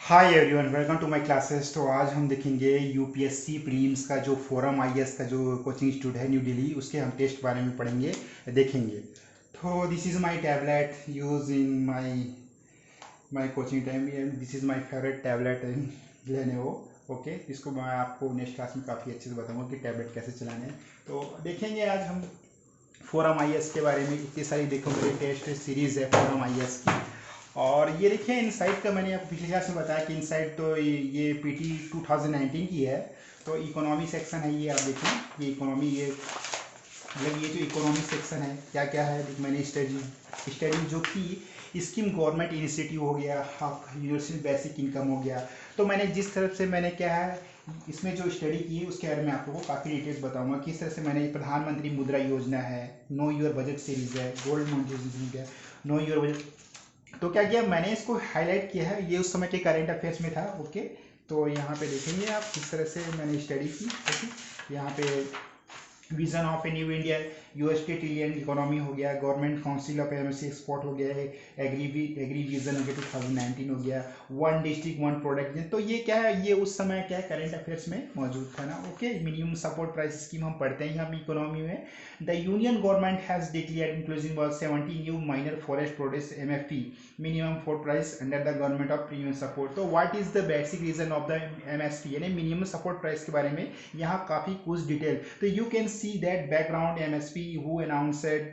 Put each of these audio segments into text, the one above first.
Hi everyone, welcome to my classes. तो आज हम देखेंगे यूपीएससी प्रीलिम्स का जो फोरम आईएएस का जो कोचिंग इंस्टीट्यूट है न्यू दिल्ली, उसके हम टेस्ट बारे में पढ़ेंगे, देखेंगे। तो this is my tablet use in my my coaching time and this is my favourite tablet in Lenovo. Okay, इसको मैं आपको नेक्स्ट क्लास में काफ़ी अच्छे से बताऊंगा कि टैबलेट कैसे चलाने हैं। तो देखेंगे आज हम फोरम आईएएस के बारे में। इतनी सारी देखो मेरी टेस्ट सीरीज़ है फोरम आईएएस की। और ये देखिए इनसाइट का, मैंने आपको पिछले क्लास में बताया कि इनसाइट तो ये पीटी 2019 की है। तो इकोनॉमी सेक्शन है, ये आप देखें, ये इकोनॉमी, ये मतलब ये जो इकोनॉमी सेक्शन है क्या क्या है। मैंने स्टडी स्टडी जो की स्कीम गवर्नमेंट इनिशिएटिव हो गया, यूनिवर्सल बेसिक इनकम हो गया। तो मैंने जिस तरफ से मैंने क्या है इसमें जो स्टडी की है उसके बारे में आपको काफ़ी डिटेल्स बताऊंगा। किस तरह से मैंने प्रधानमंत्री मुद्रा योजना है, नो योर बजट सीरीज है, गोल्ड मोनेटाइजेशन है, नो योर बजट। तो क्या किया मैंने, इसको हाईलाइट किया है, ये उस समय के करंट अफेयर्स में था। ओके, तो यहाँ पे देखेंगे आप किस तरह से मैंने स्टडी की। ओके, यहाँ पे vision of a new India, UST trillion economy हो गया, government council of MSc export हो गया है, एग्री विजन हो गया 2019 हो गया, वन डिस्ट्रिक्ट वन प्रोडक्ट। तो ये क्या है, ये उस समय क्या है करंट अफेयर्स में मौजूद था ना। Okay, minimum support price scheme हम पढ़ते हैं हम इकोनॉमी में। The union government has declared including 70 new minor forest produce MFP minimum food price under the government of premium support. तो what is the basic reason of the MSP यानी minimum support price के बारे में यहाँ काफ़ी कुछ detail. तो you can see that background MSP who announced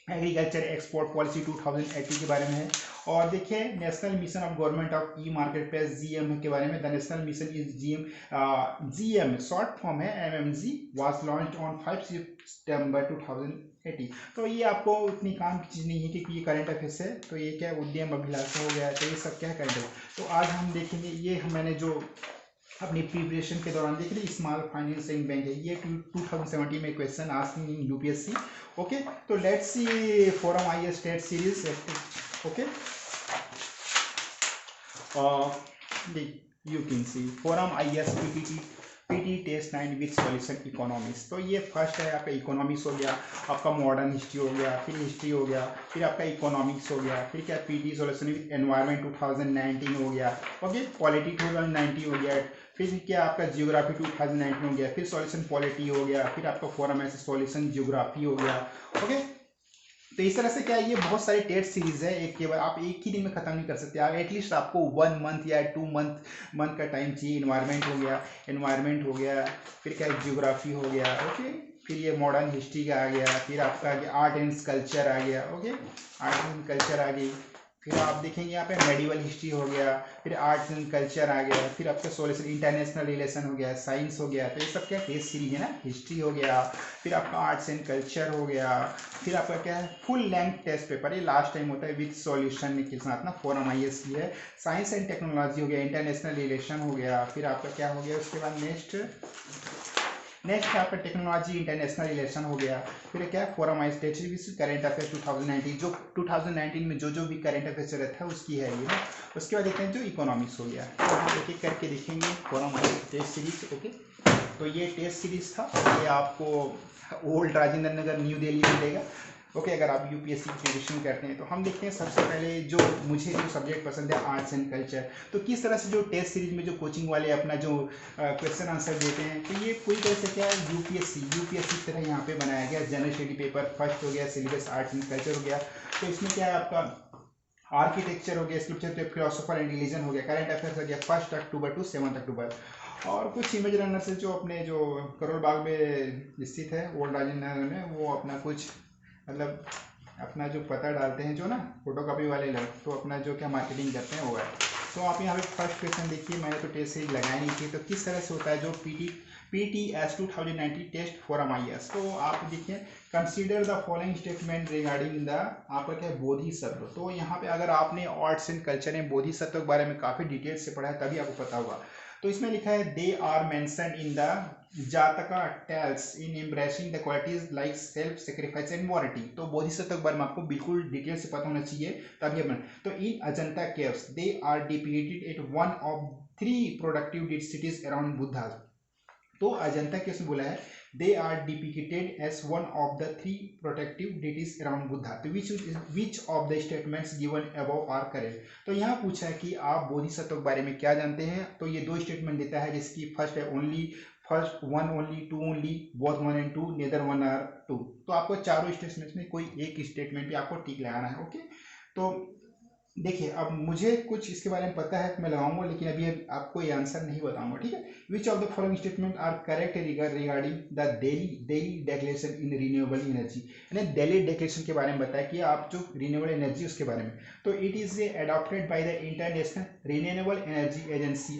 agriculture export policy 2080 के बारे में है। और देखिए national mission of government of E market place GM के बारे में। The national mission is GM short form है एमएमजी, वाज लॉन्च्ड ऑन 5 सितंबर 2080। तो ये आपको इतनी काम की चीज़ नहीं है क्योंकि ये करंट अफेयर्स है। तो ये क्या उद्यम अभिलाषा हो गया, तो ये सब क्या है करंट अफेयर। तो आज हम देखेंगे, ये मैंने जो अपनी प्रिपरेशन के दौरान देख रही स्मॉल फाइनेंसिंग बैंक है, ये 2017 में question asking in UPSC. Okay, तो let's see forum IAS state series. Okay, you can see forum IAS PT test 9 with solution economics. तो ये फर्स्ट है आपका इकोनॉमिक्स हो गया, आपका मॉडर्न हिस्ट्री हो गया, फिर हिस्ट्री हो गया, फिर आपका इकोनॉमिक्स हो गया, फिर क्या पीटी सॉल्यूशन विथ एनवायरनमेंट 2019 हो गया। ओके, पॉलिटी 2019 हो गया, फिर क्या आपका जियोग्राफी 2019 हो गया, फिर सॉल्यूशन पॉलिटी हो गया, फिर आपका फोरम ऐसे सॉल्यूशन जियोग्राफी हो गया। ओके, तो इस तरह से क्या है, ये बहुत सारी टेस्ट सीरीज है, एक के बाद आप एक ही दिन में खत्म नहीं कर सकते। आप एटलीस्ट आपको 1 मंथ या 2 मंथ का टाइम चाहिए। एनवायरमेंट हो गया, फिर क्या जियोग्राफी हो गया। ओके, फिर ये मॉडर्न हिस्ट्री का आ गया, फिर आपका आर्ट एंड कल्चर आ गया। ओके, आर्ट एंड कल्चर आ गई, फिर आप देखेंगे यहाँ पे मेडिवल हिस्ट्री हो गया, फिर आर्ट्स एंड कल्चर आ गया, फिर आपका सोल्यूशन इंटरनेशनल रिलेशन हो गया, साइंस हो गया। तो ये सब क्या टेस्ट सीरीज है ना, हिस्ट्री हो गया, फिर आपका आर्ट्स एंड कल्चर हो गया, फिर आपका क्या है फुल लेंथ टेस्ट पेपर, ये लास्ट टाइम होता है विद सॉल्यूशन के साथ ना, फोरम आईएएस की है। साइंस एंड टेक्नोलॉजी हो गया, इंटरनेशनल रिलेशन हो गया, फिर आपका क्या हो गया उसके बाद नेक्स्ट आपका टेक्नोलॉजी इंटरनेशनल रिलेशन हो गया। फिर क्या फोरम आई स्टेट करंट अफेयर 2019, जो 2019 में जो भी करंट अफेयर चल रहा था उसकी है ये ना। उसके बाद देखते हैं जो इकोनॉमिक्स हो गया, तो हम एक एक करके देखेंगे फोरम आई टेस्ट सीरीज। ओके, तो ये टेस्ट सीरीज था, ये आपको ओल्ड राजेंद्र नगर न्यू दिल्ली मिलेगा। ओके, अगर आप यूपीएससी की प्रिपरेशन करते हैं तो हम देखते हैं सबसे पहले जो मुझे जो सब्जेक्ट पसंद है आर्ट्स एंड कल्चर। तो किस तरह से जो टेस्ट सीरीज में जो कोचिंग वाले अपना जो क्वेश्चन आंसर देते हैं, तो ये पूरी तरह से क्या है यूपीएससी की तरह यहाँ पे बनाया गया। जनरल स्टडी पेपर फर्स्ट हो गया, सिलेबस आर्ट्स एंड कल्चर हो गया। तो इसमें क्या है आपका आर्किटेक्चर हो गया, स्क्रिप्चर फिलोसोफर एंड रिलीजन हो गया, करंट अफेयर्स हो गया 1 अक्टूबर टू 7 अक्टूबर। और कुछ इमेज रनर से जो अपने जो करोल बाग में स्थित है ओल्ड राजेंद्र नगर में, वो अपना कुछ मतलब अपना जो पता डालते हैं जो ना फोटोकॉपी वाले लोग, तो अपना जो क्या मार्केटिंग करते हैं वो है। तो आप यहाँ पे फर्स्ट क्वेश्चन देखिए, मैंने तो टेस्ट सीरीज लगाई नहीं थी। तो किस तरह से होता है जो पीटीएस 2019 टेस्ट फोरम आईएएस। तो आप देखिए consider the following statement regarding the आपका क्या है बोधिसत्व। तो यहाँ पे अगर आपने आर्ट्स एंड कल्चर में बोधिसत्व के बारे में काफ़ी डिटेल से पढ़ा है तभी आपको पता होगा। तो इसमें लिखा है they are mention in the Jataka tales in embracing the qualities like self sacrifice and morality. तो बोधिसत्व के बारे में आपको बिल्कुल डिटेल से पता होना चाहिए तभी अपन। तो in Ajanta caves they are depicted at one of 3 productive cities around Buddha. तो अजंता केव्स में बोला है they are depicted as one of the 3 protective deities around Buddha. तो which of the statements given above are correct. तो यहाँ पूछा है कि आप बोधिसत्व के बारे में क्या जानते हैं, तो ये 2 स्टेटमेंट देता है, जिसकी फर्स्ट है only, first one only, two only, both one and two, neither one or two. तो आपको चारों स्टेटमेंट्स में कोई एक स्टेटमेंट भी आपको टिक लगाना है। ओके, तो देखिए अब मुझे कुछ इसके बारे में पता है, मैं लगाऊंगा, लेकिन अभी आपको ये आंसर नहीं बताऊंगा, ठीक है। Which of the following statement are correct regarding the Delhi declaration in renewable energy. यानी दिल्ली डिक्लेरेशन के बारे में बताया कि आप जो रिन्यूएबल एनर्जी उसके बारे में, तो it is adopted by the international renewable energy agency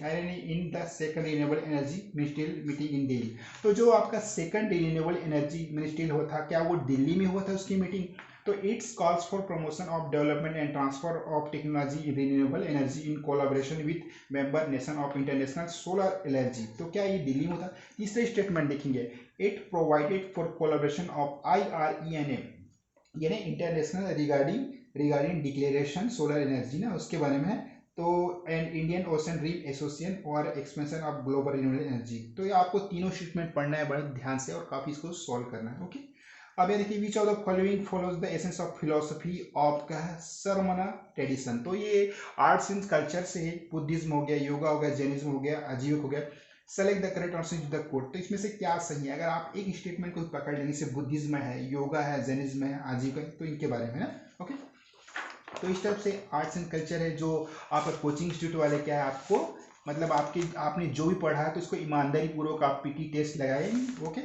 in the second renewable energy ministerial meeting in Delhi. तो जो आपका सेकंड रिन्यूएबल एनर्जी मिनिस्ट्रियल हुआ था, क्या वो दिल्ली में हुआ था उसकी मीटिंग? तो its calls for promotion of development and transfer of technology in renewable energy in collaboration with member nation of international solar energy. तो क्या ये दिल्ली में था? तीसरे स्टेटमेंट देखेंगे, it provided for collaboration of IRENA यानी international regarding declaration solar energy ना, उसके बारे में है। तो and Indian Ocean Rim Association और expansion of global renewable energy. तो ये आपको तीनों स्टेटमेंट पढ़ना है बड़े ध्यान से और काफी इसको सॉल्व करना है। ओके, अब ये देखिए, विच of the following follows the essence of philosophy of का है सरमना ट्रेडिशन। तो ये आर्ट्स एंड कल्चर से बुद्धिज्म हो गया, योगा हो गया, जैनिज्म हो गया, आजीविक हो गया। Select the correct answer the code. तो इसमें से क्या सही है? अगर आप एक स्टेटमेंट को पकड़ लेंगे, जैसे बुद्धिज्म है, योगा है, जैनिज्म है, आजीविका है, तो इनके बारे में ना। ओके, तो इस तरफ से आर्ट्स एंड कल्चर है, जो आपका कोचिंग इंस्टीट्यूट वाले क्या है आपको, मतलब आपने जो भी पढ़ा है तो इसको ईमानदारी पूर्वक आप PT टेस्ट लगाएंगे। ओके,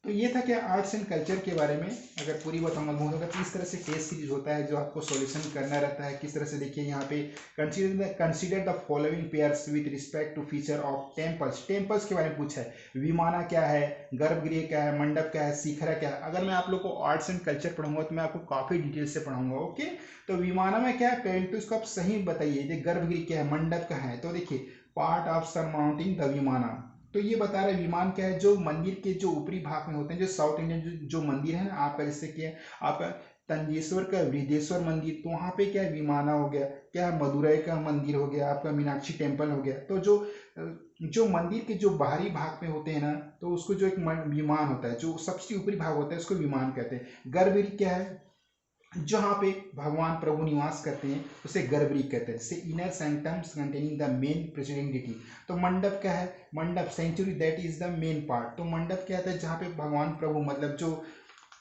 तो ये था क्या आर्ट्स एंड कल्चर के बारे में। अगर पूरी बताऊंगा बहुत होगा, तो इस तरह से टेस्ट सीरीज होता है जो आपको सॉल्यूशन करना रहता है। किस तरह से देखिए यहाँ पे, consider the following pairs with respect to feature of temples. Temples के बारे में पूछा है, विमाना क्या है, गर्भगृह क्या है, मंडप क्या है, शिखरा क्या है। अगर मैं आप लोग को आर्ट्स एंड कल्चर पढ़ाऊंगा तो मैं आपको काफी डिटेल से पढ़ाऊंगा। ओके, तो विमाना में क्या है, पहले तो इसको आप सही बताइए। गर्भगृह क्या है, मंडप क्या है, तो देखिए पार्ट ऑफ सरमाउंटिंग द विमाना। तो ये बता रहे विमान क्या है, जो मंदिर के जो ऊपरी भाग में होते हैं, जो साउथ इंडियन जो मंदिर है ना आपका, जैसे कि आपका तंजेश्वर का वृद्धेश्वर मंदिर, तो वहाँ पे क्या है, विमाना हो गया। क्या है, मदुरई का मंदिर हो गया, आपका मीनाक्षी टेम्पल हो गया। तो जो मंदिर के जो बाहरी भाग में होते हैं ना, तो उसको जो एक विमान होता है, जो सबसे ऊपरी भाग होता है, उसको विमान कहते हैं। गर्भगृह क्या है, जहाँ पे भगवान प्रभु निवास करते हैं, उसे गर्भगृह कहते हैं। जैसे inner sanctums containing the main presiding deity. तो मंडप क्या है, mandapa century, that is the main part. तो मंडप क्या होता है, जहाँ पे भगवान प्रभु, मतलब जो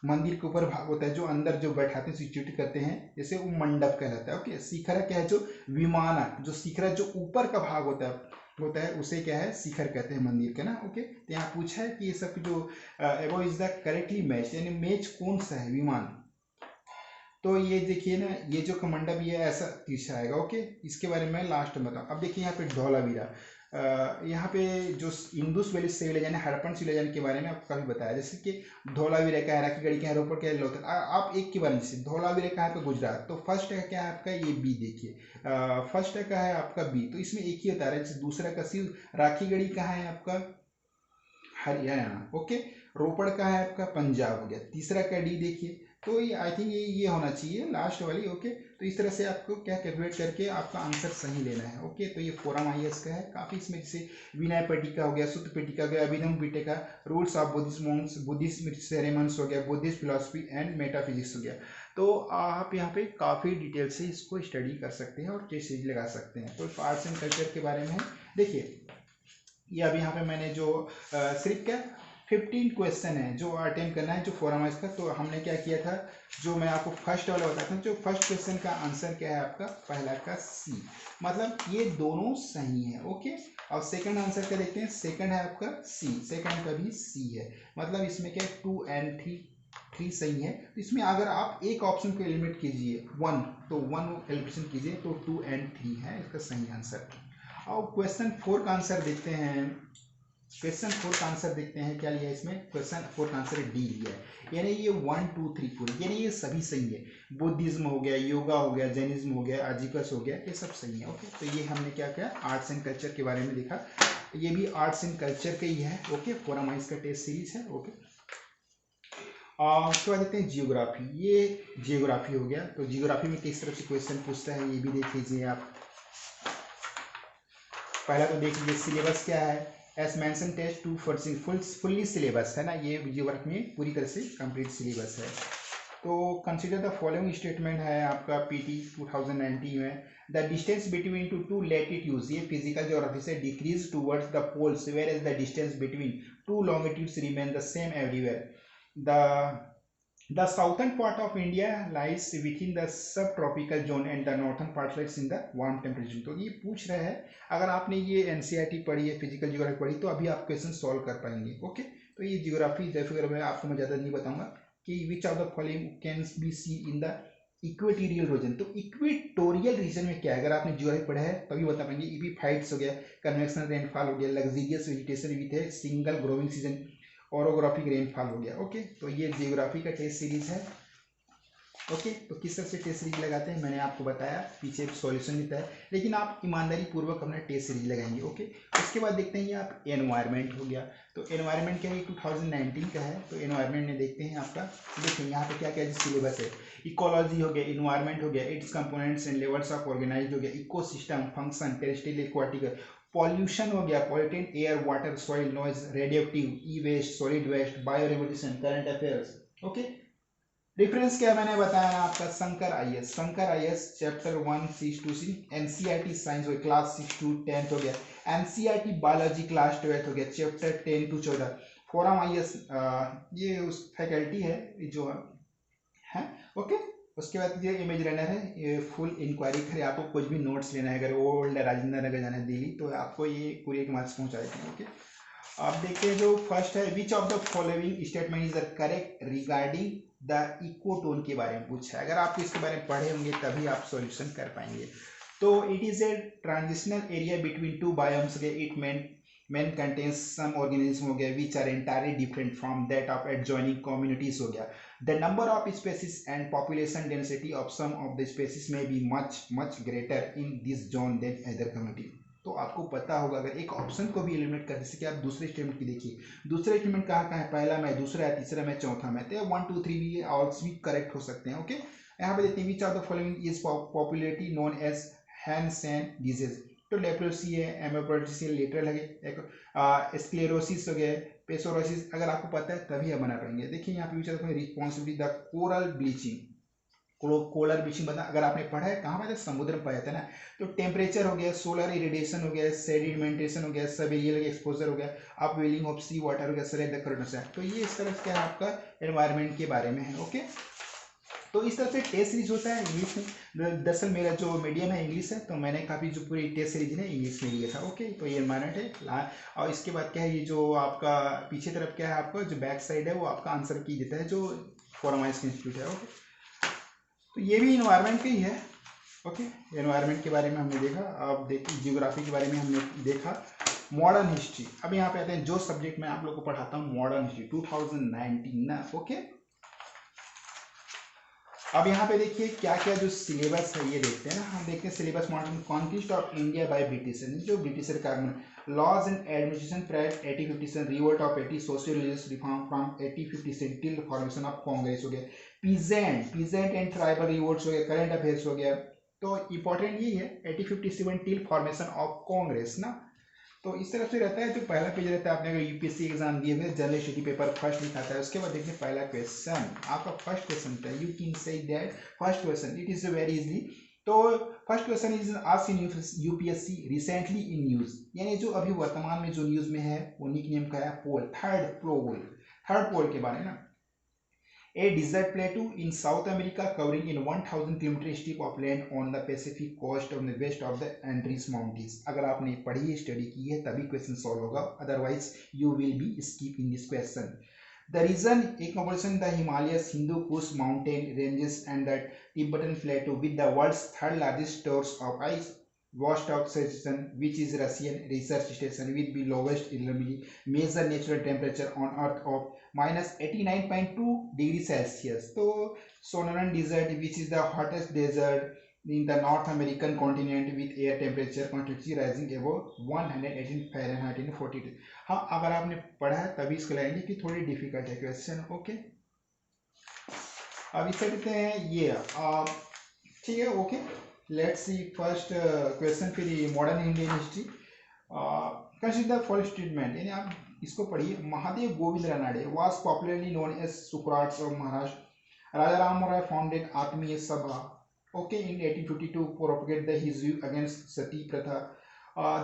मंदिर के ऊपर भाग होता है, जो अंदर जो बैठाते हैं, सिचुएट करते हैं, जैसे वो मंडप कहलाता है। ओके, शिखर क्या है, जो विमाना, जो शिखर जो ऊपर का भाग होता है उसे क्या है, शिखर कहते हैं मंदिर के ना। ओके, तो यहाँ पूछा है कि ये सब जो एबो इज द करेक्टली मैच, यानी मैच कौन सा है, विमान। तो ये देखिए ना, ये जो मंडप ये ऐसा तीसरा आएगा। ओके, इसके बारे में लास्ट में बताऊँ। अब देखिए यहाँ पे धौलावीरा, यहाँ पे जो Indus valley civilization Harappan civilization के बारे में आपको काफी बताया। जैसे कि धौलावीरा का है, राखीगढ़ी का है, रोपड़ का है, लोथल। आप एक के बारे में, जैसे धौलावीरा का है आपका गुजरात, तो फर्स्ट का क्या है आपका, ये बी देखिए, फर्स्ट का है आपका बी, तो इसमें एक ही बता रहा है। जैसे दूसरा का सी, राखीगढ़ी का है आपका हरियाणा। ओके, रोपड़ का है आपका पंजाब हो गया। तीसरा का डी देखिए, तो ये आई थिंक ये होना चाहिए लास्ट वाली। ओके, तो इस तरह से आपको क्या कैलकुलेट करके आपका आंसर सही लेना है। ओके, तो ये फोरम IAS का है काफ़ी। इसमें जैसे विनय पेटिका हो गया, सुत पेटिका हो गया, अभिनव Pitaka, rules of Buddhist monks, Buddhist sermons हो गया, बुद्धिस्ट फिलोसफी एंड मेटाफिजिक्स हो गया। तो आप यहाँ पे काफ़ी डिटेल से इसको स्टडी कर सकते हैं और टेस्ट सीरीज लगा सकते हैं। तो आर्ट्स एंड कल्चर के बारे में है। देखिए ये अभी यहाँ पे मैंने जो सिर्फ क्या 15 क्वेश्चन है जो अटेम्प्ट करना है, जो फोरम इसका। तो हमने क्या किया था, जो मैं आपको फर्स्ट वाला बताता हूँ, जो फर्स्ट क्वेश्चन का आंसर क्या है आपका, पहला का सी, मतलब ये दोनों सही है। ओके, और सेकंड आंसर क्या देखते हैं, सेकंड है आपका सी, सेकंड का भी सी है। मतलब इसमें क्या 2 and 3 सही है। तो इसमें अगर आप एक ऑप्शन को एलिमिनेट कीजिए 1, तो 1 एलिमिनेशन कीजिए, तो 2 and 3 है इसका सही आंसर। और क्वेश्चन 4 का आंसर देखते हैं। क्वेश्चन 4 का आंसर देखते हैं क्या लिया इसमें, क्वेश्चन 4 का आंसर डी लिया है। यानी ये 1 2 3 4, यानी ये सभी सही है। बुद्धिज्म हो गया, योगा हो गया, जैनिज्म हो गया, आजीविका हो गया, ये सब सही है। ओके, तो ये हमने क्या किया, आर्ट्स एंड कल्चर के बारे में देखा। ये भी आर्ट्स एंड कल्चर का ही है। ओके, फोरम IAS का टेस्ट सीरीज है। ओके, और उसके बाद देखते हैं जियोग्राफी। ये जियोग्राफी हो गया। तो जियोग्राफी में किस तरह से क्वेश्चन पूछता है ये भी देख लीजिए आप। पहला तो देख लीजिए सिलेबस क्या है, as mention test two fully syllabus है ना, ये वर्क में पूरी तरह से कंप्लीट सिलेबस है। तो कंसिडर द फॉलोइंग स्टेटमेंट है आपका पीटी 2019 में, the distance between two latitudes, ये फिजिकल ज्योग्राफी से, decreases towards the poles whereas the distance between two longitudes remain the same everywhere. The southern part of India lies within the subtropical zone and the northern part lies in the warm temperature zone। तो ये पूछ रहा है, अगर आपने ये NCERT पढ़ी है, फिजिकल ज्योग्राफी पढ़ी, तो अभी आप क्वेश्चन सॉल्व कर पाएंगे। ओके, तो ये ज्योग्राफी में आपको मैं ज़्यादा नहीं बताऊंगा कि which of the following can be see in the equatorial region. तो इक्वेटोरियल रीजन में क्या है, अगर आपने ज्योग्राफी पढ़ा है तभी बता पाएंगे। इपीफाइट्स हो गया, कन्वेक्शनल रेनफॉल हो गया, लग्जीरियस वेजिटेशन विथ है single growing season, orographic rainfall हो गया। ओके, तो ये जियोग्राफी का टेस्ट सीरीज है। ओके, तो किस तरह से टेस्ट सीरीज लगाते हैं मैंने आपको बताया, पीछे एक सॉल्यूशन देता है, लेकिन आप ईमानदारी पूर्वक अपना टेस्ट सीरीज लगाएंगे। ओके, उसके बाद देखते हैं ये आप एनवायरनमेंट हो गया। तो एनवायरनमेंट क्या है, 2019 का है। तो एनवायरनमेंट में देखते हैं आपका, देखिए यहाँ पे क्या क्या सिलेबस है। इकोलॉजी हो गया, इन्वायरमेंट हो गया, its components and levels of organized हो गया, ecosystem function, terrestrial aquatic, pollution हो गया, pollutant air water soil noise, radioactive, e waste, solid waste, bio revolution, current affairs. Okay, reference क्या मैंने बताया ना आपका, Shankar IAS, Shankar IAS chapter 1 6 to see, NCERT science हो गया क्लास 6 टू 10 हो गया, एनसीईआरटी बायोलॉजी क्लास 12 हो गया चैप्टर 10 टू 14, फोरम आईएएस ये उस फैकल्टी है जो है। ओके, उसके बाद ये इमेज रनर है, ये फुल इंक्वायरी करे, आपको कुछ भी नोट्स लेना है, अगर ओल्ड राजेंद्र नगर जाना है दिल्ली, तो आपको ये पूरी एक मार्क्स पहुँचाएगी। ओके, आप देखते हैं जो फर्स्ट है, which of the following statement is the correct regarding the ecotone के बारे में पूछा है। अगर आप इसके बारे में पढ़े होंगे तभी आप सॉल्यूशन कर पाएंगे। तो it is a transitional area between two biomes, it main contains some organism हो गया which are entirely different from that of adjoining communities हो गया। The number of species and population density of some of the species may be much greater in this zone than other community. तो आपको पता होगा, अगर एक option को भी एलिमिनेट कर, जैसे कि आप दूसरे स्टेटमेंट की देखिए, दूसरे स्टेटमेंट कहाँ है, पहला में, दूसरा है, तीसरा में, चौथा में, तो 1 2 3 भी ऑल्स भी करेक्ट हो सकते हैं। ओके, यहाँ पे देखते हैं which of the following is popularity known as Hansen disease. तो लेप्रोसी है, एमोप्रोटिस लेटरल है, स्क्लेरोसिस हो गया, पेसोरोसिस, अगर आपको पता है तभी आप बना पाएंगे। देखिए यहाँ पे responsibility the coral bleaching, coral bleaching बता, अगर आपने पढ़ा है कहाँ पे, समुद्र में पाया जाता है ना। तो टेम्परेचर हो गया, सोलर इरेडिएशन हो गया, सेडिमेंटेशन हो गया, सबेरियल एक्सपोजर हो गया, upwelling of sea water हो गया, सर करोडोसा। तो ये इस तरह से क्या है आपका एनवायरनमेंट के बारे में है। ओके, तो इस तरह से टेस्ट सीरीज होता है इंग्लिश में। दरअसल मेरा जो मीडियम है इंग्लिश है, तो मैंने काफ़ी जो पूरी टेस्ट सीरीज है इंग्लिश में लिया था। ओके, तो ये एनवायरनमेंट है। और इसके बाद क्या है, ये जो आपका पीछे तरफ क्या है, आपका जो बैक साइड है वो आपका आंसर की देता है, जो फोरम इंस्टीट्यूट है। ओके, तो ये भी इन्वायरमेंट का ही है। ओके, एनवायरनमेंट के बारे में हमने देखा। अब देखिए जियोग्राफी के बारे में हमने देखा। मॉडर्न हिस्ट्री, अब यहाँ पे आते हैं जो सब्जेक्ट मैं आप लोग को पढ़ाता हूँ, मॉडर्न हिस्ट्री 2019 ना। ओके, अब यहाँ पे देखिए क्या क्या जो सिलेबस है ये देखते हैं ना। हम देखते हैं syllabus modern conquest of India by Britisher, जो ब्रिटिशर का laws and administration prior 1857, revolt of 80, social religious reform from 1857 till formation of Congress हो गया, पीजेंट एंड ट्राइबल रिवोल्ट्स हो गया, करंट अफेयर्स हो गया। तो इंपॉर्टेंट यही है 1857 टिल फॉर्मेशन ऑफ कांग्रेस ना। तो इस तरह से रहता है, जो पहला पेज रहता है, आपने अगर यूपीएससी एग्जाम दिए हुए जनरल स्टडी पेपर फर्स्ट लिखाता है, उसके बाद देखिए पहला क्वेश्चन, आपका फर्स्ट क्वेश्चन था, you can say that first question it is very easily. तो first question is asked in UPSC recently in news, यानी जो अभी वर्तमान में जो न्यूज में है वो निकनेम का है पोल, थर्ड पोल के बारे में। A desert plateau in South America covering in 1000 km strip of land on the Pacific coast on the west of the Andes Mountains। अगर आपने पढ़ी स्टडी की है तभी क्वेश्चन सॉल्व होगा, otherwise you will be skip in this question. The region encompassing the Himalayas, Hindu Kush mountain ranges and the Tibetan plateau with the world's third largest stores of ice, Vostok station, which is Russian research station with the lowest major natural temperature on Earth of -89.2 degrees Celsius. So Sonoran Desert, which is the hottest desert in the North American continent with air temperature constantly rising above 118 Fahrenheit in 42। हाँ, अगर आपने पढ़ा है तभी इसको लगाएंगे कि थोड़ी डिफिकल्ट है क्वेश्चन। ओके, अब इसे कहते हैं ये ठीक है। Okay, let's see first question फिर modern Indian history. Consider for statement, यानी आप इसको पढ़िए। Mahadev Govind Ranade was popularly known as Socrates of Maharashtra. Raja Ram Mohan Roy founded Atmiya Sabha, okay, in 1852 to propagate his view against sati pratha.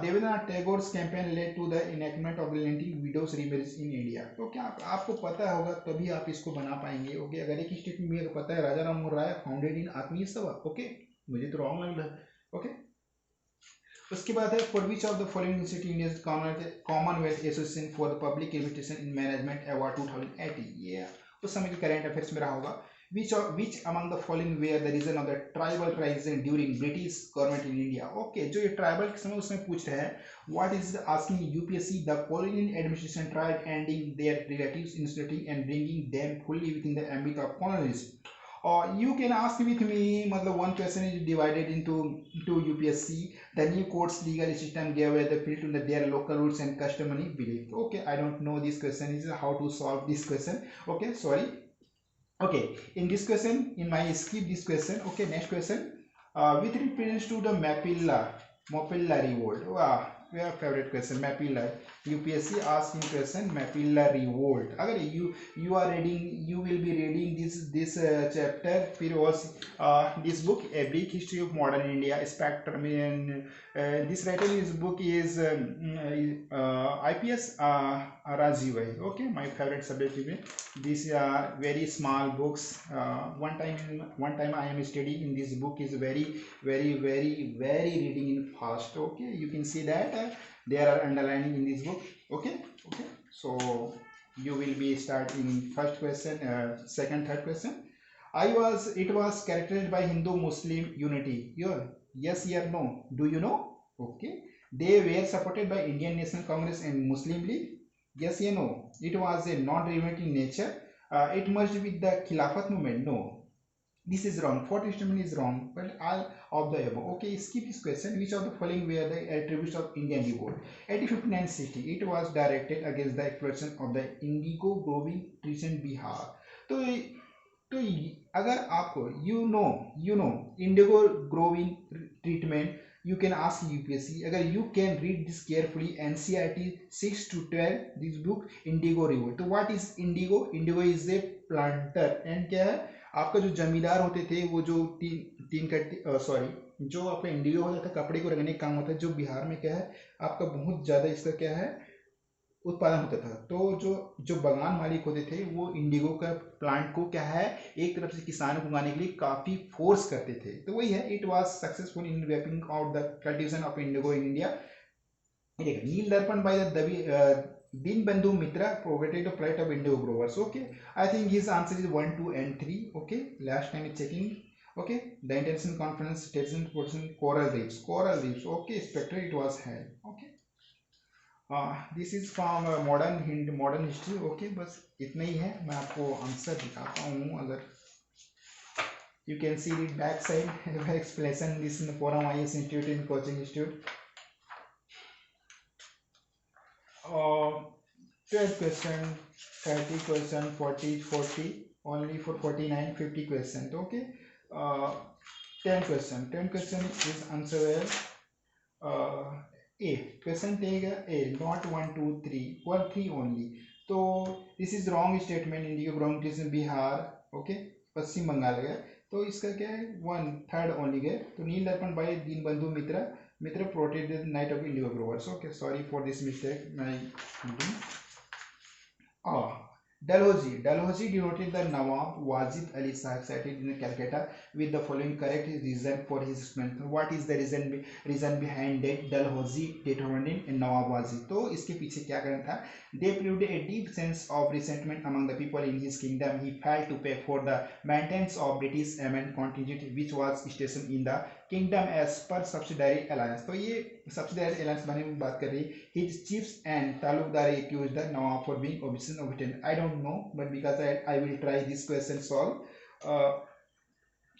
Devendranath Tagore's campaign led to the enactment of the lending widows remarriage in India. तो क्या आपको पता होगा तभी आप इसको बना पाएंगे। ओके, अगर एक स्टेटमेंट में पता है राजा राम मोहन राय फाउंडेड इन आत्मीय सभा, ओके, मुझे तो रॉन्ग लग रहा है। ओके, उसके बाद है for which of the following institute Commonwealth association for the public administration in management award 2018, ये उस समय के करंट अफेयर्स में रहा होगा। which among the following were the reason of the tribal crisis during British government in India? Okay, जो ये tribal के समय उसमें पूछ रहे हैं what is asking UPSC the colonial administration tried ending their relatives initiating and bringing them fully within the ambit of colonialism. Or you can ask with me, मतलब one question is divided into UPSC. The new court's legal system gave away the field to their local rules and customary belief. Okay, I don't know this question is how to solve this question. Okay, sorry. Okay, in this question, in my skip this question. Okay, next question. With reference to the Mapilla revolt. Wow, your favorite question, Mapilla. UPSC asking question Mapilla revolt. अगर you are reading, you will be reading this chapter. फिर was this book, A Brief History of Modern India, Spectrum, and this writer his book is IPS Rajiv. Okay, my favorite subject is. These are very small books. One time I am studying in this book is very reading in fast. Okay, you can see that there are underlining in this book. Okay, so you will be starting first question, second, third question. It was characterized by Hindu Muslim unity. Yes or no? Do you know? Okay, they were supported by Indian National Congress and Muslim League. Yes or no? It was a non-relevant in nature. It merged with the Khilafat movement. No, this is wrong. Fourth statement is wrong. But all of the above. Okay, skip this question. Which of the following were the attributes of Indian revolt? 1859-60. It was directed against the exploitation of the indigo growing trees in Bihar. तो अगर आपको you know indigo growing treatment, you can ask UPSC. अगर you can read this carefully, NCERT 6 to 12, this book Indigo Revolt. तो what is indigo? Indigo is a planter and क्या है, आपका जो जमींदार होते थे वो जो तीन कट्टी सॉरी जो आपका इंडिगो होता था कपड़े को रंगने का काम होता है, जो बिहार में क्या है आपका बहुत ज़्यादा इसका क्या है उत्पादन होता था। तो जो बागान मालिक होते थे वो इंडिगो का प्लांट को क्या है एक तरफ से किसानों को उगाने के लिए काफ़ी फोर्स करते थे। तो वही है, it was successful in wiping out the cultivation of indigo in India. Neel Darpan by the Dinbandhu Mitra provided the plight of indigo growers. Okay, I think his answer is 1, 2, and 3. Okay, last time is checking. Okay, the International Conference Station coral reefs. Okay, spectre it was held. Okay. This is from modern history. Okay, बस इतना ही है। मैं आपको answer दिखाता हूँ। अगर you can see it back side explanation this in forum IAS institute in coaching institute. 12 question, 30 question, 40 only for 49, 50 question. Okay, 10 question is answer A. Question take A, not 1, 2, 3, 1, 3 only. तो this is wrong statement. Indigo growing trees in Bihar. Okay, पश्चिम बंगाल गए तो इसका क्या है 1/3 only गए। तो Neel Darpan by Dinabandhu Mitra protected night of indigo growers. Okay, sorry for this mistake my. Dalhousie denoted the Nawab Wajid Ali Sahib cited in Calcutta with the following correct reason for his strength. What is the reason behind that Dalhousie denoted Nawab Wajid? तो इसके पीछे क्या कारण था? They proved a deep sense of resentment among the people in his kingdom. He failed to pay for the maintenance of British armed contingent which was stationed in the kingdom as per subsidiary alliance. तो ये subsidiary alliance बारे में बात कर रही है। His chiefs and talukdar accused the Nawab for being obstinate. I don't know, but because I will try this question solve.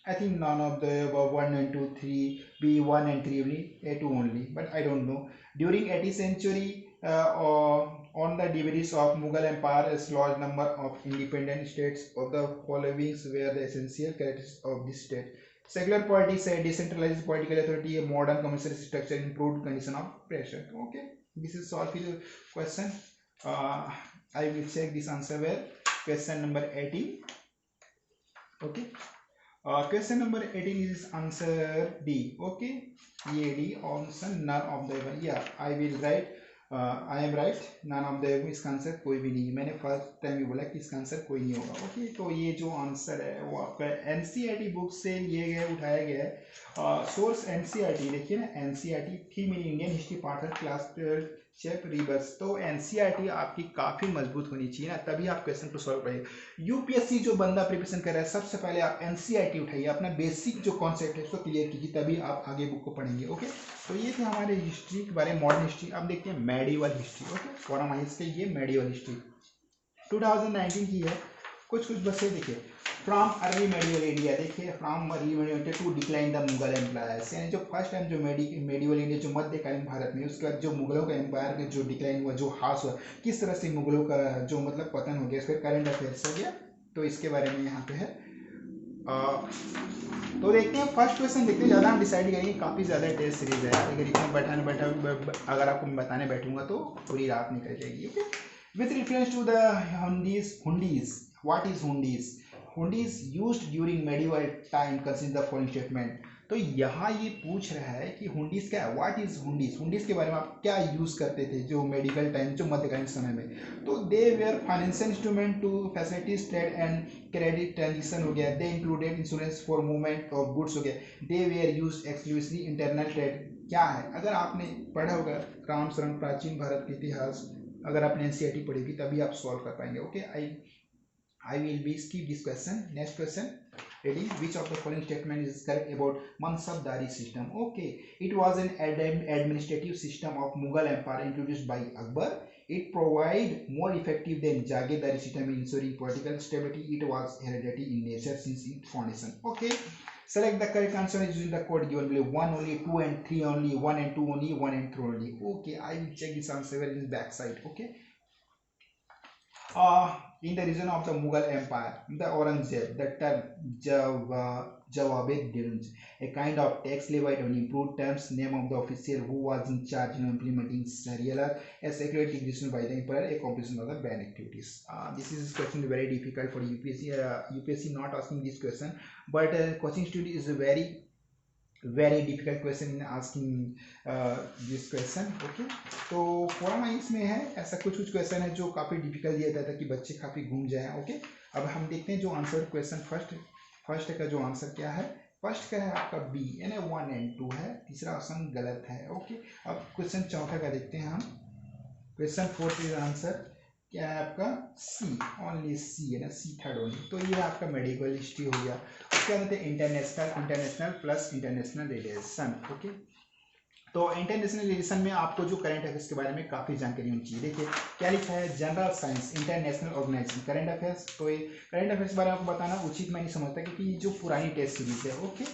I think none of the above 1 and 2, 3, B 1 and 3 only, A 2 only, but I don't know. During 18th century, on the debris of Mughal Empire, a large number of independent states of the following were the essential characteristics of this state. Secular politics, a decentralized political authority, a modern commercial structure, improved condition of pressure. Okay, This is solve the question. I will check this answer where question number 18. Okay. Question number 18 is answer D. Okay. ये D option none of the above. Yeah, I will write. I am right. None of the above इसका answer कोई भी नहीं है. मैंने first time ही बोला कि इसका आंसर कोई नहीं होगा. ओके. तो ये जो आंसर है वो आपका एनसीईआरटी बुक से लिए गए उठाया गया है. सोर्स एनसीईआरटी देखिए ना, NCERT theme in Indian history part class check rivers. तो एनसीईआरटी आपकी काफ़ी मजबूत होनी चाहिए ना, तभी आप क्वेश्चन को सॉल्व करेंगे. यूपीएससी जो बंदा प्रिपरेशन कर रहा है, सबसे पहले आप एनसीईआरटी उठाइए, अपना बेसिक जो कॉन्सेप्ट है उसको क्लियर कीजिए, तभी आप आगे बुक को पढ़ेंगे. ओके. तो ये थे हमारे हिस्ट्री के बारे में, मॉडर्न हिस्ट्री. अब देखते हैं medieval history. Okay. From ice के ये मेडिवल हिस्ट्री 2019 की है. कुछ बच्चे देखिए. फ्रॉम अर्ली मेडिवल इंडिया, देखिए from early medieval India to decline the Mughal empires, यानी जो फर्स्ट टाइम जो मेडिवल इंडिया जो मध्यकालीन भारत में, उसके बाद जो मुगलों का एम्पायर जो डिक्लाइन हुआ, जो हास हुआ, किस तरह से मुगलों का जो मतलब पतन हो गया, इसका करंट अफेयर्स हो गया. तो इसके बारे में यहाँ पे है. तो देखते हैं फर्स्ट क्वेश्चन. देखते हैं, ज़्यादा हम डिसाइड करेंगे, काफ़ी ज़्यादा टेस्ट सीरीज है. अगर इतना अगर आपको मैं बताने बैठूंगा तो पूरी रात निकल जाएगी. Okay. With reference to the hundis, what is hundis? Hundis used during medieval time, consider the following statement. तो यहाँ ये पूछ रहा है कि हुंडीज क्या है, व्हाट इज हुंडीज. हुंडीज के बारे में आप क्या यूज़ करते थे जो मेडिकल टाइम, जो मध्यकालीन समय में. तो they were financial instrument to facilities trade and credit transaction हो गया. They included insurance for movement of goods हो गया. They were use exclusively internal trade. क्या है, अगर आपने पढ़ा होगा राम शरण प्राचीन भारत के इतिहास, अगर आपने एनसीईआरटी पढ़ी होगी तभी आप सॉल्व कर पाएंगे. Okay. I will be skip this question. Next question. Ready? Which of the following statement is correct about Mansabdari system? Okay. It was an administrative system of Mughal Empire introduced by Akbar. It provided more effective than Jagirdari system in ensuring political stability. It was hereditary in nature since its foundation. Okay. Select the correct answer using the code given below. 1 only, 2 and 3 only, 1 and 2 only, 1 and 3 only. Okay. I will check this answer in the back side. Okay. In the region of the Mughal Empire, the Aurangzeb, the term Jawabed Dirhams, a kind of tax levied on improved terms, name of the official who was in charge of implementing Sharia law, a sacred declaration by the emperor, a completion of the ban activities. This is question very difficult for UPSC. UPSC not asking this question, but coaching student is a very difficult question in asking this question. Okay. तो forum ions में है ऐसा कुछ question है जो काफ़ी difficult दिया जाता है कि बच्चे काफ़ी घूम जाएं. ओके. अब हम देखते हैं जो आंसर क्वेश्चन फर्स्ट का जो आंसर क्या है. फर्स्ट का है आपका बी, यानी 1 and 2 है. तीसरा ऑप्शन गलत है. ओके. अब क्वेश्चन चौथा का देखते हैं हम. क्वेश्चन फोर्थ इज आंसर क्या है आपका सी, ओनली सी है ना, सी थर्ड ओनली. तो ये आपका मेडिकल हिस्ट्री हो गया. उसके बाद international plus international relation. Okay. तो इंटरनेशनल रिलेशन में आपको जो करंट अफेयर्स के बारे में काफ़ी जानकारी होनी चाहिए. देखिए क्या लिखा है, general science international organization current affairs. तो ये करंट अफेयर्स के बारे में आपको बताना उचित मैं नहीं समझता, क्योंकि ये जो पुरानी टेस्ट सीरीज है. ओके.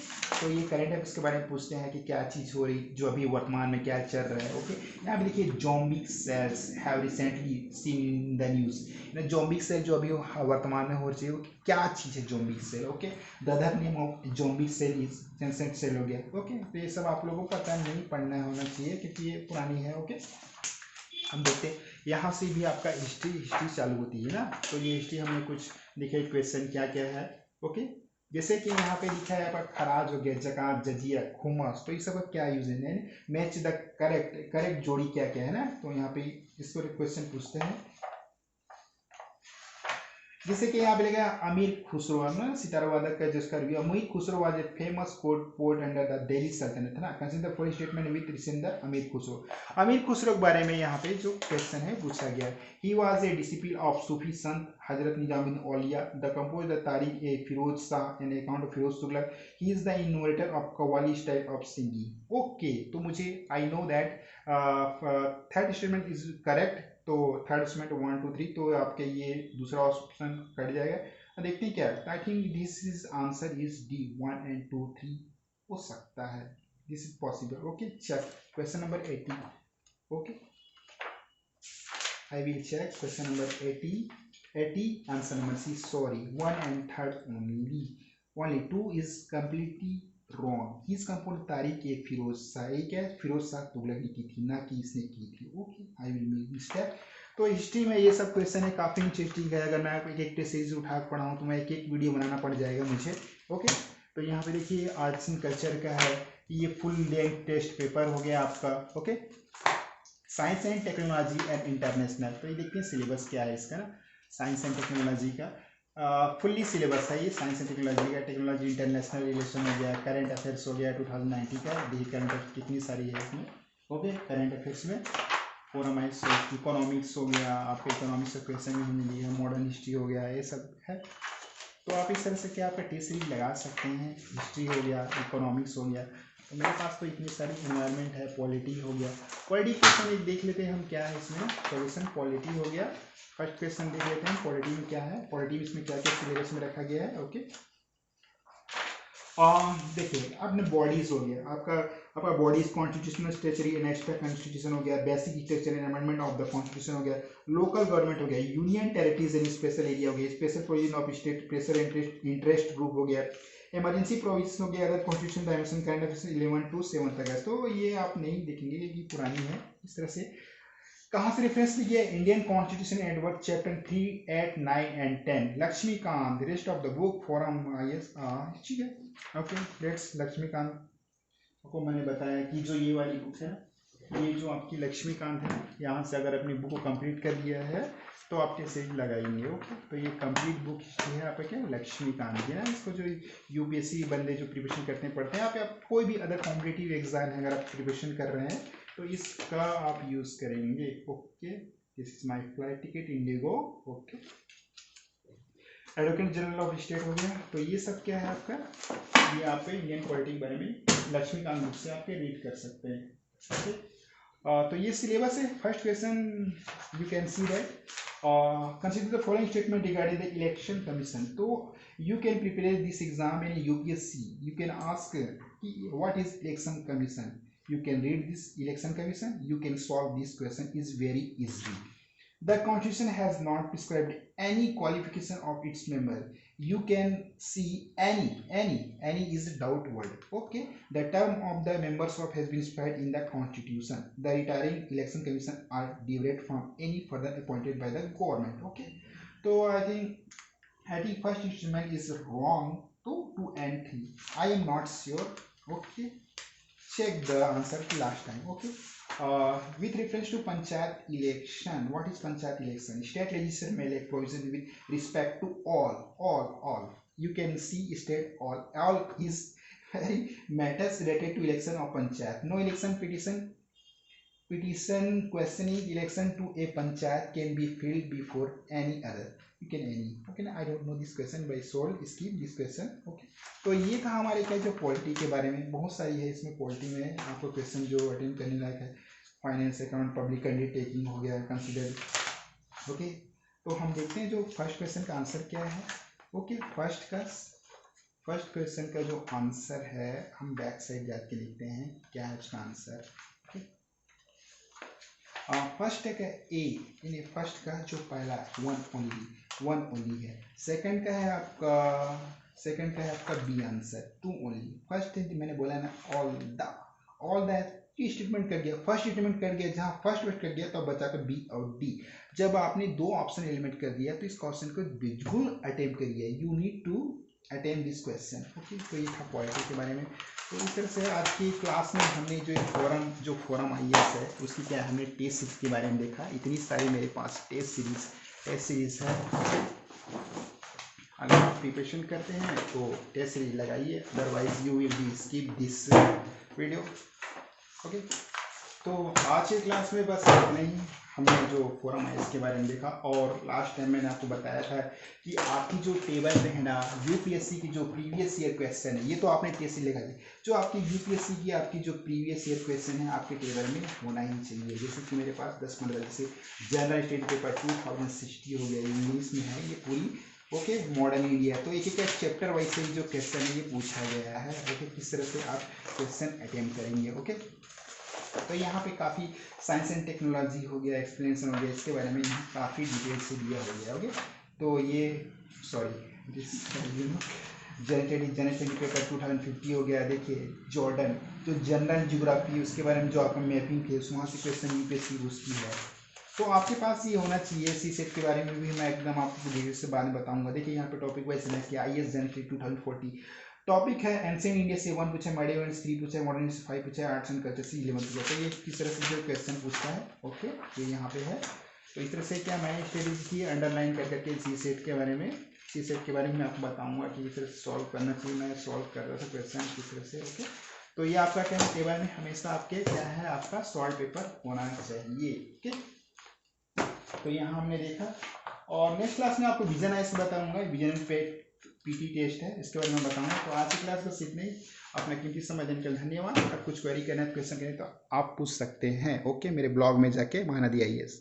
तो ये करंट अफेयर्स के बारे में पूछते हैं कि क्या चीज़ हो रही, जो अभी वर्तमान में क्या चल रहा है. ओके. यहाँ पे देखिए zombie cells have recently seen in the news. Zombie cell जो अभी वर्तमान में हो रही है, क्या चीज़ है zombie cell. Okay. The other name of zombie cell is senescent cell हो गया. ओके. तो ये सब आप लोगों को पता नहीं, पढ़ना होना चाहिए क्योंकि ये पुरानी है. ओके. हम देखते हैं यहाँ से भी आपका हिस्ट्री चालू होती है ना. तो ये हिस्ट्री हमें कुछ देखिए क्वेश्चन क्या क्या है. ओके. जैसे कि यहाँ पे लिखा है आपका खराज हो गया, जकात, जजिया, खुमस. तो ये सब का क्या यूज है, मैच द करेक्ट जोड़ी क्या क्या है ना. तो यहाँ पे इसको क्वेश्चन पूछते हैं. जैसे कि यहाँ पे लिखा है अमीर खुसरो, है सितारा वादक का जिसका रिव्यू. अमीर Khusro was a famous port under the Delhi सल्तनत, है ना. Consider for statement with recent the अमीर खुसरो. अमीर खुसरो के बारे में यहाँ पे जो क्वेश्चन है पूछा गया है. He was a disciple of Sufi sant Hazrat Nizamuddin Auliya. The compose the Tarikh e Firoz Shah an account of Firoz Tughlaq. He is the innovator of qawwali style of singing. Okay. तो मुझे I know that third statement is correct. तो थर्ड स्टेटमेंट 1 2 3, तो आपके ये दूसरा ऑप्शन कट जाएगा. देखते हैं क्या. I think this is answer is D, 1 and 2 3 हो सकता है. This is possible. Okay. Check question number 80. Okay. I will check question number 80 answer number C. Sorry, 1 and 3 only 2 is completely wrong. He is compose Tarikh एक फिरोज शाह, एक है फिरोज शाह तुगलक ने की थी, ना कि इसने की थी। Okay, I will make mistake. तो हिस्ट्री में ये सब क्वेश्चन है, काफ़ी इंटरेस्टिंग है। अगर मैं एक एक टेस्ट सीरीज उठा पढ़ाऊँ तो मैं एक एक वीडियो बनाना पड़ जाएगा मुझे। ओके, तो यहाँ पे देखिए आर्ट्स एंड कल्चर का है, ये फुल लेंथ टेस्ट पेपर हो गया आपका। Okay, science and technology and international, तो ये देखते हैं सिलेबस क्या है इसका ना, साइंस एंड टेक्नोलॉजी का फुल्ली सिलेबस है ये, साइंस एंड टेक्नोलॉजी का। टेक्नोलॉजी इंटरनेशनल रिलेशन हो गया, करंट अफेयर्स हो गया 2019 का। देखिए करंट अफेयर्स कितनी सारी है इसमें। ओके, करंट अफेयर्स में फोरम इकोनॉमिक्स हो गया, आपके इकोनॉमिक्स का क्वेश्चन भी हमने लिया है, मॉडर्न हिस्ट्री हो गया, ये सब है। तो आप इस तरह से क्या आपका टेस्ट सीरीज लगा सकते हैं। हिस्ट्री हो गया, इकोनॉमिक्स हो गया, तो मेरे पास तो इतनी सारी इन्वायरमेंट है। पॉलिटी हो गया, पॉलिटी क्वेश्चन एक देख लेते हैं हम क्या है इसमें सॉल्यूशन। पॉलिटी हो गया, फर्स्ट क्वेश्चन देख लेते हैं पॉलिटी में क्या है, पॉलिटी में इसमें क्या क्या सिलेबस में रखा गया है। ओके, देखिए आपने बॉडीज हो गया, आपका bodies constitutional structure and extra constitution हो गया, basic structure and amendment of the constitution हो गया, लोकल गवर्नमेंट हो गया, union territories and special area हो गया, special provision of state, special interest group हो गया, इमरजेंसी प्रोविजन हो गया, other constitution dimension current affairs 11 to 7 तक है। तो ये आप नहीं देखेंगे कि पुरानी है इस तरह से। कहाँ से रेफरेंस लीजिए, Indian constitution Edward chapter 3, 8, 9 and 10, Laxmikant, rest of the book from IS। ठीक है, ओके, लेट्स लक्ष्मीकांत को मैंने बताया कि जो ये वाली बुक है, ये जो आपकी लक्ष्मीकांत है, यहाँ से अगर अपनी बुक को कंप्लीट कर लिया है तो आप कैसे लगाएंगे। ओके, तो ये कंप्लीट बुक हिस्ट्री है आपका क्या, लक्ष्मीकांत की ना। इसको जो UPSC बंदे जो प्रिपरेशन करते हैं पढ़ते हैं, आप कोई भी अदर कॉम्पिटिटिव एग्जाम है अगर आप प्रिपरेशन कर रहे हैं तो इसका आप यूज करेंगे। Okay, this is my flight ticket Indigo. Okay, advocate general of state हो गया। तो ये सब क्या है आपका, ये आप इंडियन पॉलिटी के बारे में लक्ष्मीकांत बुक से आपके रीड कर सकते हैं। ओके, तो ये सिलेबस है। First question you can see that consider the following statement regarding the election commission. So you can prepare this exam in UPSC. You can ask what is election commission. You can read this election commission. You can solve this question is very easy. The constitution has not prescribed any qualification of its member. You can see any is a doubt word. Okay, the term of the members of has been specified in the constitution. The retiring election commission are derived from any further appointed by the government. Okay, so I think first instrument is wrong. 2 and 3 I am not sure. Okay, check the answer last time. Okay, with reference to panchayat election, what is panchayat election? State legislature may elect provision with respect to all. You can see state all is very matters related to election of panchayat. No election petition questioning election to a panchayat can be filled before any other. You can any. Okay, I don't know this question by soul, skip this question. Okay, तो ये था हमारे क्या जो polity के बारे में, बहुत सारी है इसमें पॉलिटी में आपको क्वेश्चन जो अटेंड करने लायक है। फाइनेंस अकाउंट, पब्लिक अंडरटेकिंग हो गया कंसिडर। ओके, तो हम देखते हैं जो फर्स्ट क्वेश्चन का आंसर क्या है। ओके, फर्स्ट क्वेश्चन का जो आंसर है हम बैक साइड जाके लिखते हैं क्या है उसका आंसर। फर्स्ट का ए, यानी फर्स्ट का जो पहला वन ओनली है। सेकंड का है आपका बी आंसर, 2 ओनली। फर्स्ट मैंने बोला ना ऑल दैट स्टेटमेंट कर गया, फर्स्ट स्टेटमेंट कर गया, जहाँ फर्स्ट वर्ड कर गया तो बचा कर बी और डी। जब आपने 2 ऑप्शन एलिमिनेट कर दिया तो इस क्वेश्चन को बिल्कुल अटेम्प्ट करिए। You need to attempt this question. Okay, तो ये था पॉलिटी के बारे में। तो इस तरह से आज की क्लास में हमने जो फोरम IAS है उसकी क्या हमने टेस्ट सीरीज के बारे में देखा। इतनी सारी मेरे पास टेस्ट सीरीज है। अगर आप प्रिपरेशन करते हैं तो टेस्ट सीरीज लगाइए, otherwise you will be skip this video. Okay, तो आज की क्लास में बस इतना ही। हमने जो फोरम IAS के बारे में देखा, और लास्ट टाइम मैंने आपको बताया था कि आपकी जो टेबल में है ना UPSC की जो प्रीवियस ईयर क्वेश्चन है, ये तो आपने टेस्ट लगा दी, जो आपकी UPSC की आपकी जो प्रीवियस ईयर क्वेश्चन है आपके टेबल में होना ही चाहिए। जैसे कि मेरे पास 10-15 जैसे जनरल स्टडी पेपर 2060 हो गया, इंग्लिश में है ये पूरी। ओके, मॉडर्न इंडिया, तो एक चैप्टर वाइज से जो क्वेश्चन है ये पूछा गया है। ओके, किस तरह से आप क्वेश्चन अटेम्प्ट करेंगे। ओके, तो यहाँ पे काफ़ी साइंस एंड टेक्नोलॉजी हो गया, एक्सप्लेनेशन हो गया, इसके बारे में यहाँ काफ़ी डिटेल से दिया हो गया। ओके, तो ये जनरल पेपर 2050 हो गया। देखिए जॉर्डन जो जनरल ज्योग्राफी उसके बारे में जो आपका मैपिंग थे वहाँ से क्वेश्चन यूपीएससी उसकी है। तो आपके पास ये होना चाहिए। सी सेट के बारे में भी मैं एकदम आपको डिटेल से बाद में बताऊंगा। देखिए यहाँ पे टॉपिक वाइज सिलेक्ट किया आई एस जनरल 2040 टॉपिक है एंशिएंट इंडिया से 1 पूछा, मेडिवल 3 पूछा, मॉडर्न से 5 पूछा, आर्ट्स एंड कल्चर से 11 पूछा। तो ये किस तरह से जो क्वेश्चन पूछता है, ओके ये यहाँ पे है। तो इस तरह से क्या मैंने स्टडीज की अंडरलाइन कर करके सी सेट के बारे में, सी सेट के बारे में मैं आपको बताऊंगा कि इस तरह से सॉल्व करना चाहिए। मैं सॉल्व कर रहा था क्वेश्चन किस तरह से, ओके। तो ये आपका क्या टेबल में हमेशा आपके क्या है, आपका सॉल्व पेपर होना चाहिए, ओके। तो यहाँ हमने देखा और नेक्स्ट क्लास में आपको विजन आइस बताऊंगा। विजन पे पीटी टेस्ट है, इसके बारे में बताऊंगा। तो आज की क्लास बस इतने ही। अपना कीमती समय देने के लिए धन्यवाद। अगर कुछ क्वेरी करना है, क्वेश्चन करना है तो आप पूछ सकते हैं, ओके, मेरे ब्लॉग में जाके महानदी IAS।